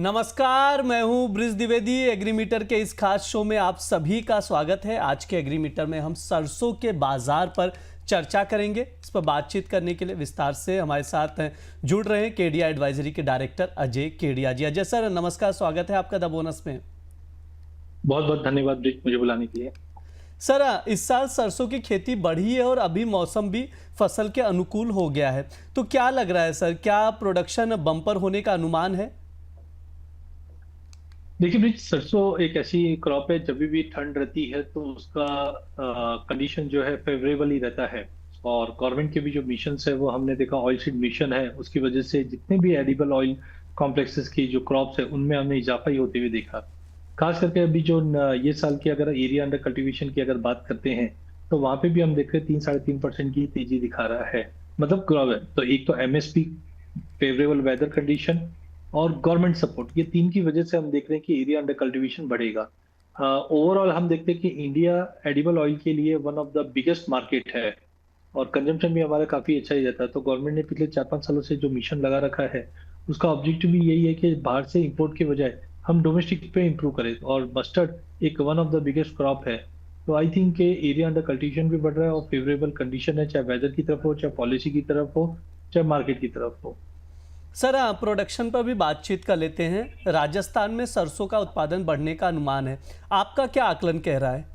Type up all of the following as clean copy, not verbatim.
नमस्कार, मैं हूं ब्रिज द्विवेदी। एग्रीमीटर के इस खास शो में आप सभी का स्वागत है। आज के एग्रीमीटर में हम सरसों के बाजार पर चर्चा करेंगे। इस पर बातचीत करने के लिए विस्तार से हमारे साथ जुड़ रहे हैं केडिया एडवाइजरी के डायरेक्टर अजय केडिया जी। अजय सर नमस्कार, स्वागत है आपका द बोनस में। बहुत बहुत धन्यवाद ब्रिज, मुझे बुलाने के लिए। सर, इस साल सरसों की खेती बढ़ी है और अभी मौसम भी फसल के अनुकूल हो गया है, तो क्या लग रहा है सर, क्या प्रोडक्शन बम्पर होने का अनुमान है? देखिए ब्रिज, सरसों एक ऐसी क्रॉप है, जब भी ठंड रहती है तो उसका कंडीशन जो है फेवरेबल ही रहता है। और गवर्नमेंट के भी जो मिशन है वो हमने देखा, ऑयल सीड मिशन है, उसकी वजह से जितने भी एडिबल ऑयल कॉम्प्लेक्सेस की जो क्रॉप्स है उनमें हमने इजाफा ही होते हुए देखा। खास करके अभी जो ये साल की अगर एरिया अंडर कल्टीवेशन की अगर बात करते हैं तो वहां पे भी हम देख रहे हैं 3-3.5% की तेजी दिखा रहा है। मतलब ग्रो है तो एक तो एमएसपी, फेवरेबल वेदर कंडीशन और गवर्नमेंट सपोर्ट, ये तीन की वजह से हम देख रहे हैं कि एरिया अंडर कल्टीवेशन बढ़ेगा। ओवरऑल हम देखते हैं कि इंडिया एडिबल ऑयल के लिए one of the biggest market है और कंजम्पशन भी हमारा काफी अच्छा ही रहता है। तो गवर्नमेंट ने पिछले 4-5 सालों से जो मिशन लगा रखा है उसका ऑब्जेक्टिव भी यही है कि बाहर से इंपोर्ट के बजाय हम डोमेस्टिक पे इंप्रूव करें। और मस्टर्ड एक one of the biggest crop है, तो आई थिंक के एरिया अंडर कल्टीवेशन भी बढ़ रहा है और फेवरेबल कंडीशन है, चाहे वेदर की तरफ हो, चाहे पॉलिसी की तरफ हो, चाहे मार्केट की तरफ हो। सर, प्रोडक्शन पर भी बातचीत कर लेते हैं। राजस्थान में सरसों का उत्पादन बढ़ने का अनुमान है, आपका क्या आकलन कह रहा है?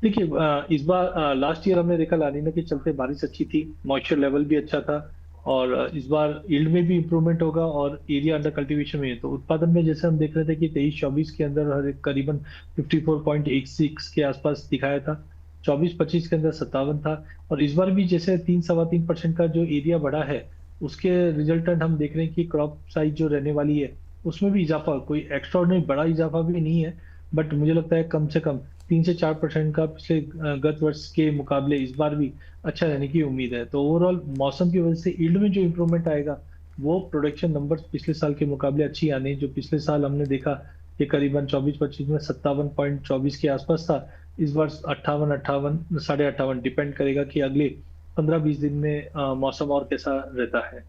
देखिए, इस बार लास्ट ईयर हमने देखा लानीना के चलते बारिश अच्छी थी, मॉइस्चर लेवल भी अच्छा था और इस बार यील्ड में भी इंप्रूवमेंट होगा और एरिया अंडर कल्टीवेशन में है। तो उत्पादन में जैसे हम देख रहे थे कि 23-24 के अंदर हर करीबन 54.86 के आसपास दिखाया था, 24-25 के अंदर 57 था। और इस बार भी जैसे 3-3.25% का जो एरिया बढ़ा है उसके रिजल्टेंट हम देख रहे हैं कि क्रॉप साइज जो रहने वाली है उसमें भी इजाफा, कोई एक्स्ट्राऑर्डिनरी बड़ा इजाफा भी नहीं है, बट मुझे लगता है कम से कम 3 से 4% का पिछले गत वर्ष के मुकाबले इस बार भी अच्छा रहने की उम्मीद है। तो ओवरऑल मौसम की वजह से यील्ड में जो इंप्रूवमेंट आएगा वो प्रोडक्शन नंबर्स पिछले साल के मुकाबले अच्छी आने, जो पिछले साल हमने देखा कि करीबन 24-25 में 57.24 के आसपास था, इस वर्ष 58 58 डिपेंड करेगा कि अगले 15-20 दिन में मौसम और कैसा रहता है।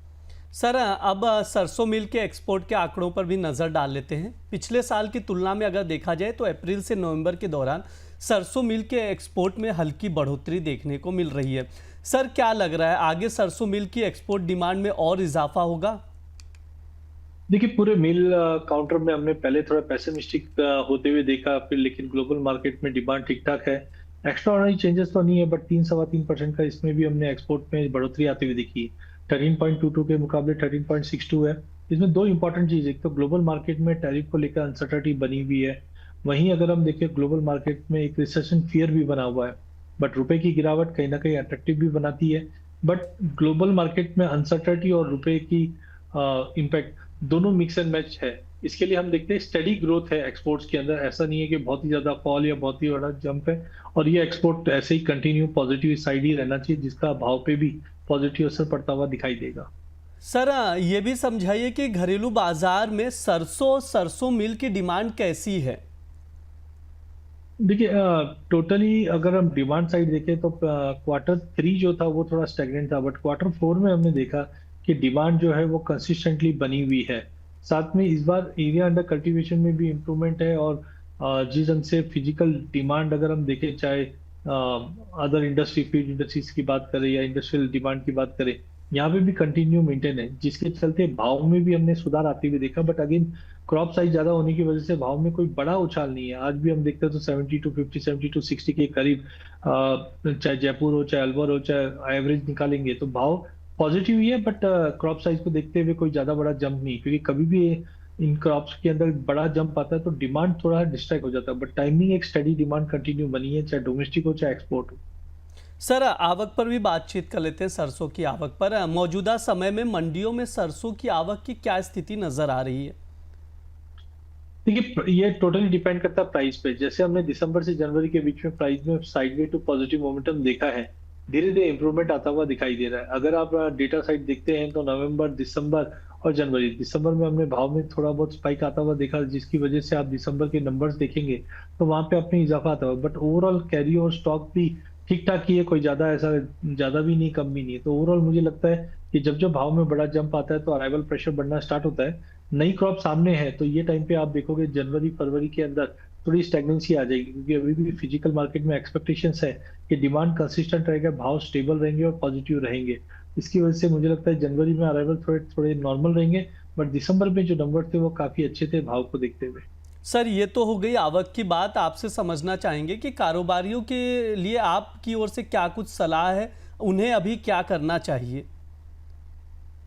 सर, अब सरसों मिल के एक्सपोर्ट के आंकड़ों पर भी नज़र डाल लेते हैं। पिछले साल की तुलना में अगर देखा जाए तो अप्रैल से नवंबर के दौरान सरसों मिल के एक्सपोर्ट में हल्की बढ़ोतरी देखने को मिल रही है। सर, क्या लग रहा है आगे सरसों मिल की एक्सपोर्ट डिमांड में और इजाफा होगा? देखिए, पूरे मिल काउंटर में हमने पहले थोड़ा पेसिमिस्टिक होते हुए देखा, फिर लेकिन ग्लोबल मार्केट में डिमांड ठीक ठाक है। एक्स्ट्राऑर्डिनरी चेंजेस तो नहीं है, बट 3-3.25% का इसमें भी हमने एक्सपोर्ट में बढ़ोतरी आती हुई देखी। 13.22 के मुकाबले 13.62 है। इसमें दो इंपॉर्टेंट चीज, एक तो ग्लोबल मार्केट में टैरिफ को लेकर अनसर्टेनिटी बनी हुई है, वहीं अगर हम देखें ग्लोबल मार्केट में एक रिसेशन फियर भी बना हुआ है। बट रुपए की गिरावट कहीं ना कहीं अट्रैक्टिव भी बनाती है, बट ग्लोबल मार्केट में अनसर्टेनिटी और रुपए की इम्पैक्ट दोनों मिक्स एंड मैच है। इसके लिए हम देखते हैं स्टडी ग्रोथ है एक्सपोर्ट्स के अंदर, ऐसा नहीं है कि बहुत ही ज्यादा फॉल या बहुत ही बड़ा जंप है। और ये एक्सपोर्ट ऐसे ही कंटिन्यू पॉजिटिव साइड ही रहना चाहिए, जिसका भाव पे भी पॉजिटिव असर पड़ता हुआ दिखाई देगा। सर, ये भी समझाइए कि घरेलू बाजार में सरसों मिल की डिमांड कैसी है? देखिए, टोटली अगर हम डिमांड साइड देखें तो Q3 जो था वो थोड़ा स्टेगनेंट था, बट Q4 में हमने देखा कि डिमांड जो है वो कंसिस्टेंटली बनी हुई है। साथ में इस बार एरिया अंडर कल्टीवेशन में भी इम्प्रूवमेंट है और जिस ढंग से फिजिकल डिमांड अगर हम देखें, चाहे अदर इंडस्ट्री, फीड इंडस्ट्रीज की बात करें या इंडस्ट्रियल डिमांड की बात करें, यहाँ पे भी कंटिन्यू मेंटेन है, जिसके चलते भाव में भी हमने सुधार आते हुए देखा। बट अगेन क्रॉप साइज ज्यादा होने की वजह से भाव में कोई बड़ा उछाल नहीं है। आज भी हम देखते हैं तो 70-50, 70-60 के करीब, चाहे जयपुर हो, चाहे अलवर हो, चाहे एवरेज निकालेंगे तो भाव पॉजिटिव ही है। बट क्रॉप साइज को देखते हुए कोई ज्यादा बड़ा जंप नहीं, क्योंकि कभी भी इन क्रॉप्स के अंदर बड़ा जंप आता है तो डिमांड थोड़ा डिस्ट्रैक्ट हो जाता है। बट टाइमिंग एक स्टडी डिमांड कंटिन्यू बनी है, चाहे डोमेस्टिक हो चाहे एक्सपोर्ट हो। सर, आवक पर भी बातचीत कर लेते हैं। सरसों की आवक पर मौजूदा समय में मंडियों में सरसों की आवक की क्या स्थिति नजर आ रही है? देखिए, ये टोटली डिपेंड करता है प्राइस पे। जैसे हमने दिसंबर से जनवरी के बीच में प्राइस में साइडवे टू पॉजिटिव मोमेंटम देखा है, धीरे धीरे इंप्रूवमेंट आता हुआ दिखाई दे रहा है। अगर आप डेटा साइट देखते हैं तो नवंबर, दिसंबर और जनवरी, दिसंबर में हमने भाव में थोड़ा बहुत स्पाइक आता हुआ देखा, जिसकी वजह से आप दिसंबर के नंबर्स देखेंगे तो वहां पे अपनी इजाफा आता हुआ। बट ओवरऑल कैरी और स्टॉक भी ठीक ठाक ही है, कोई ज्यादा ऐसा ज्यादा भी नहीं, कम भी नहीं है। तो ओवरऑल मुझे लगता है कि जब जब भाव में बड़ा जंप आता है तो अराइवल प्रेशर बढ़ना स्टार्ट होता है, नई क्रॉप सामने है, तो ये टाइम पे आप देखोगे जनवरी फरवरी के अंदर थोड़ी स्टेगनेंसी आ जाएगी, क्योंकि अभी भी फिजिकल मार्केट में एक्सपेक्टेशंस है कि डिमांड कंसिस्टेंट रहेगा, भाव स्टेबल रहेंगे और पॉजिटिव रहेंगे। इसकी वजह से मुझे लगता है जनवरी में अराइवल थोड़े थोड़े नॉर्मल रहेंगे, बट दिसंबर में जो नंबर थे वो काफी अच्छे थे भाव को देखते हुए। सर ये तो हो गई आवक की बात। आपसे समझना चाहेंगे कि कारोबारियों के लिए आपकी ओर से क्या कुछ सलाह है, उन्हें अभी क्या करना चाहिए?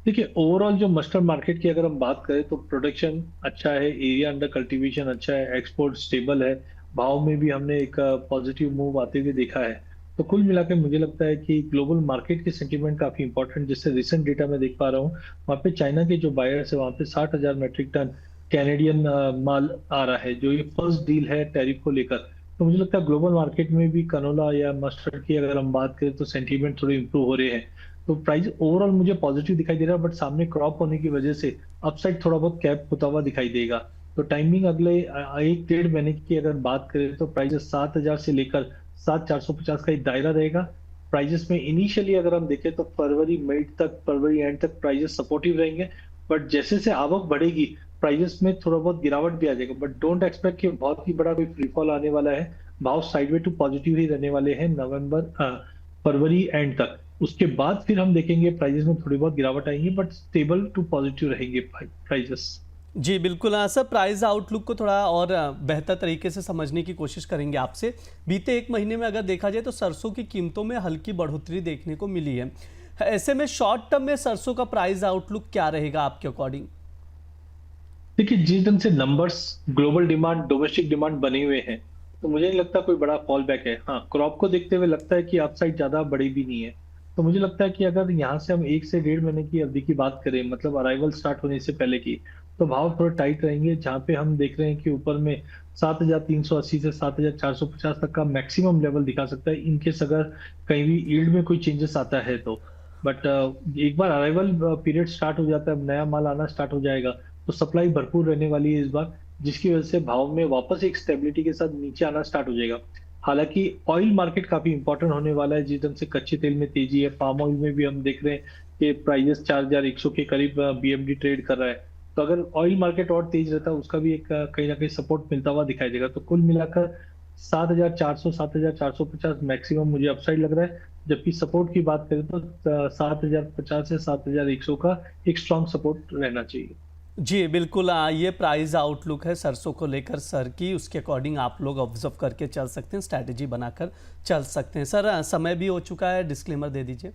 देखिए, ओवरऑल जो मस्टर्ड मार्केट की अगर हम बात करें तो प्रोडक्शन अच्छा है, एरिया अंडर कल्टीवेशन अच्छा है, एक्सपोर्ट स्टेबल है, भाव में भी हमने एक पॉजिटिव मूव आते हुए देखा है। तो कुल मिलाकर मुझे लगता है कि ग्लोबल मार्केट की सेंटीमेंट काफी इंपॉर्टेंट, जिससे रिसेंट डेटा मैं देख पा रहा हूँ, वहाँ पे चाइना के जो बायर्स है वहाँ पे 60,000 मेट्रिक टन कैनेडियन माल आ रहा है, जो ये फर्स्ट डील है टैरिफ को लेकर। तो मुझे लगता है ग्लोबल मार्केट में भी कनोला या मस्टर्ड की अगर हम बात करें तो सेंटीमेंट थोड़े इंप्रूव हो रहे हैं। तो प्राइस ओवरऑल मुझे पॉजिटिव दिखाई दे रहा है, बट सामने क्रॉप होने की वजह से अपसाइड थोड़ा बहुत कैप होता हुआ दिखाई देगा। तो टाइमिंग अगले एक डेढ़ महीने की अगर बात करें तो प्राइस 7,000 से लेकर 7,450 का एक दायरा रहेगा। प्राइजेस में इनिशियली अगर हम देखें तो फरवरी एंड तक प्राइजेस सपोर्टिव रहेंगे, बट जैसे से आवक बढ़ेगी प्राइजेस में थोड़ा बहुत गिरावट भी आ जाएगा, बट डोंट एक्सपेक्ट कि बहुत ही बड़ा कोई फ्री फॉल आने वाला है। भाव साइडवे टू पॉजिटिव ही रहने वाले हैं फरवरी एंड तक। उसके बाद फिर हम देखेंगे प्राइजेस में थोड़ी बहुत गिरावट आएंगी, बट स्टेबल टू पॉजिटिव रहेंगे प्राइजेस। जी बिल्कुल। हाँ सर, प्राइस आउटलुक को थोड़ा और बेहतर तरीके से समझने की कोशिश करेंगे आपसे। बीते एक महीने में अगर देखा जाए तो सरसों की कीमतों में हल्की बढ़ोतरी देखने को मिली है। ऐसे में शॉर्ट टर्म में सरसों का प्राइस आउटलुक क्या रहेगा आपके अकॉर्डिंग? देखिए, जिस ढंग से numbers global demand domestic demand बने हुए हैं, तो मुझे नहीं लगता कोई बड़ा फॉल बैक है। हाँ, क्रॉप को देखते हुए लगता है कि अपसाइड ज्यादा बड़ी भी नहीं है। तो मुझे लगता है कि अगर यहाँ से हम 1 से 1.5 महीने की अवधि की बात करें, मतलब अराइवल स्टार्ट होने से पहले की, तो भाव थोड़े टाइट रहेंगे, जहाँ पे हम देख रहे हैं कि ऊपर में 7,380 से 7,450 तक का मैक्सिमम लेवल दिखा सकता है, इनकेस अगर कहीं भी यील्ड में कोई चेंजेस आता है तो। बट एक बार अराइवल पीरियड स्टार्ट हो जाता है, नया माल आना स्टार्ट हो जाएगा, तो सप्लाई भरपूर रहने वाली है इस बार, जिसकी वजह से भाव में वापस एक स्टेबिलिटी के साथ नीचे आना स्टार्ट हो जाएगा। हालांकि ऑयल मार्केट काफी इंपॉर्टेंट होने वाला है, जिस ढंग से कच्चे तेल में तेजी है, पाम ऑयल में भी हम देख रहे हैं कि प्राइजेस 4,100 के करीब बीएमडी ट्रेड कर रहा है। तो अगर ऑयल मार्केट और तेज रहता है, उसका भी एक कहीं ना कहीं सपोर्ट मिलता हुआ दिखाई देगा। तो कुल मिलाकर 7,400 7,450 मैक्सिमम मुझे अपसाइड लग रहा है, जबकि सपोर्ट की बात करें तो 7,050 से 7,100 का एक स्ट्रॉन्ग सपोर्ट रहना चाहिए। जी बिल्कुल। ये प्राइस आउटलुक है सरसों को लेकर सर की, उसके अकॉर्डिंग आप लोग ऑब्जर्व करके चल सकते हैं, स्ट्रैटेजी बनाकर चल सकते हैं। सर समय भी हो चुका है, डिस्क्लेमर दे दीजिए।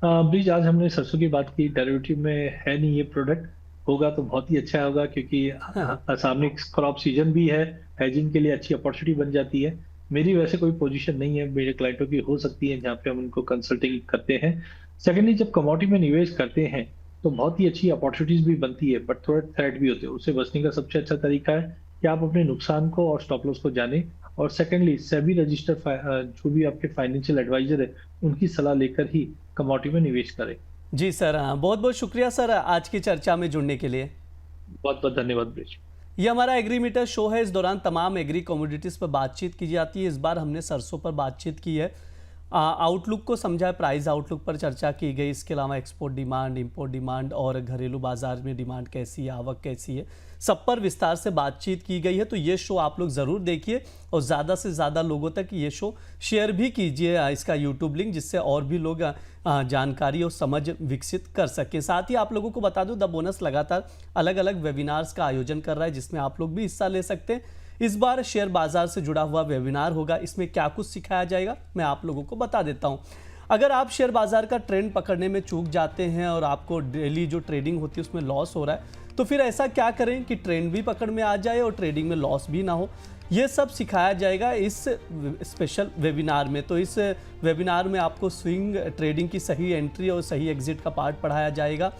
ब्रिज, आज हमने सरसों की बात की, डेरिवेटिव में है नहीं ये प्रोडक्ट, होगा तो बहुत ही अच्छा होगा, क्योंकि सामने क्रॉप सीजन भी है, हेजिंग के लिए अच्छी अपॉर्चुनिटी बन जाती है। मेरी वैसे कोई पोजीशन नहीं है, मेरे क्लाइंटों की हो सकती है जहाँ पे हम उनको कंसल्टिंग करते हैं। सेकेंडली, जब कमोडिटी में निवेश करते हैं तो बहुत ही अच्छी अपॉर्चुनिटीज भी बनती है, बट थोड़े थ्रेट भी होते हैं। उससे बचने का सबसे अच्छा तरीका है कि आप अपने नुकसान को और स्टॉप लॉस को जानें, और सेकेंडली सेबी रजिस्टर जो भी आपके फाइनेंशियल एडवाइजर है उनकी सलाह लेकर ही कमोडिटी में निवेश करें। जी सर, बहुत बहुत शुक्रिया सर आज की चर्चा में जुड़ने के लिए। बहुत बहुत धन्यवाद ब्रिज। ये हमारा एग्रीमीटर शो है। इस दौरान तमाम एग्री कमोडिटीज़ पर बातचीत की जाती है। इस बार हमने सरसों पर बातचीत की है, आउटलुक को समझा है, प्राइस आउटलुक पर चर्चा की गई। इसके अलावा एक्सपोर्ट डिमांड, इंपोर्ट डिमांड और घरेलू बाजार में डिमांड कैसी है, आवक कैसी है, सब पर विस्तार से बातचीत की गई है। तो ये शो आप लोग ज़रूर देखिए और ज़्यादा से ज़्यादा लोगों तक ये शो शेयर भी कीजिए, इसका यूट्यूब लिंक, जिससे और भी लोग जानकारी और समझ विकसित कर सकें। साथ ही आप लोगों को बता दूं, द बोनस लगातार अलग अलग वेबिनार्स का आयोजन कर रहा है, जिसमें आप लोग भी हिस्सा ले सकते हैं। इस बार शेयर बाजार से जुड़ा हुआ वेबिनार होगा। इसमें क्या कुछ सिखाया जाएगा मैं आप लोगों को बता देता हूं। अगर आप शेयर बाजार का ट्रेंड पकड़ने में चूक जाते हैं और आपको डेली जो ट्रेडिंग होती है उसमें लॉस हो रहा है, तो फिर ऐसा क्या करें कि ट्रेंड भी पकड़ में आ जाए और ट्रेडिंग में लॉस भी ना हो। ये सब सिखाया जाएगा इस स्पेशल वेबिनार में। तो इस वेबिनार में आपको स्विंग ट्रेडिंग की सही एंट्री और सही एग्जिट का पार्ट पढ़ाया जाएगा।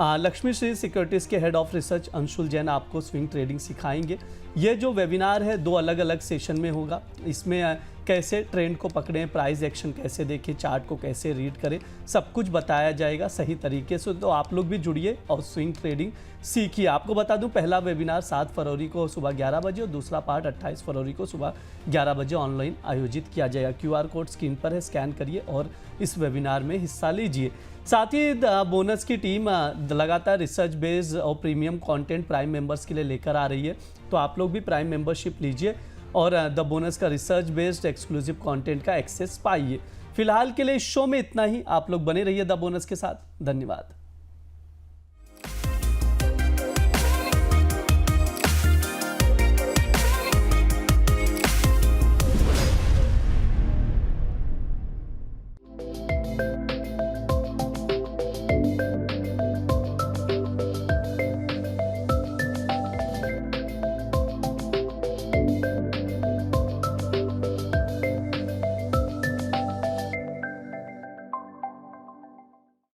लक्ष्मी श्री सिक्योरिटीज़ के head of research Anshul Jain आपको स्विंग ट्रेडिंग सिखाएंगे। ये जो वेबिनार है 2 अलग अलग सेशन में होगा। इसमें कैसे ट्रेंड को पकड़ें, प्राइस एक्शन कैसे देखें, चार्ट को कैसे रीड करें, सब कुछ बताया जाएगा सही तरीके से। तो आप लोग भी जुड़िए और स्विंग ट्रेडिंग सीखिए। आपको बता दूं, पहला वेबिनार 7 फरवरी को सुबह 11 बजे और दूसरा पार्ट 28 फरवरी को सुबह 11 बजे ऑनलाइन आयोजित किया जाएगा। QR कोड स्क्रीन पर है, स्कैन करिए और इस वेबिनार में हिस्सा लीजिए। साथ ही बोनस की टीम लगातार रिसर्च बेस्ड और प्रीमियम कंटेंट प्राइम मेंबर्स के लिए लेकर आ रही है, तो आप लोग भी प्राइम मेंबरशिप लीजिए और द बोनस का रिसर्च बेस्ड एक्सक्लूसिव कंटेंट का एक्सेस पाइए। फिलहाल के लिए इस शो में इतना ही। आप लोग बने रहिए द बोनस के साथ। धन्यवाद।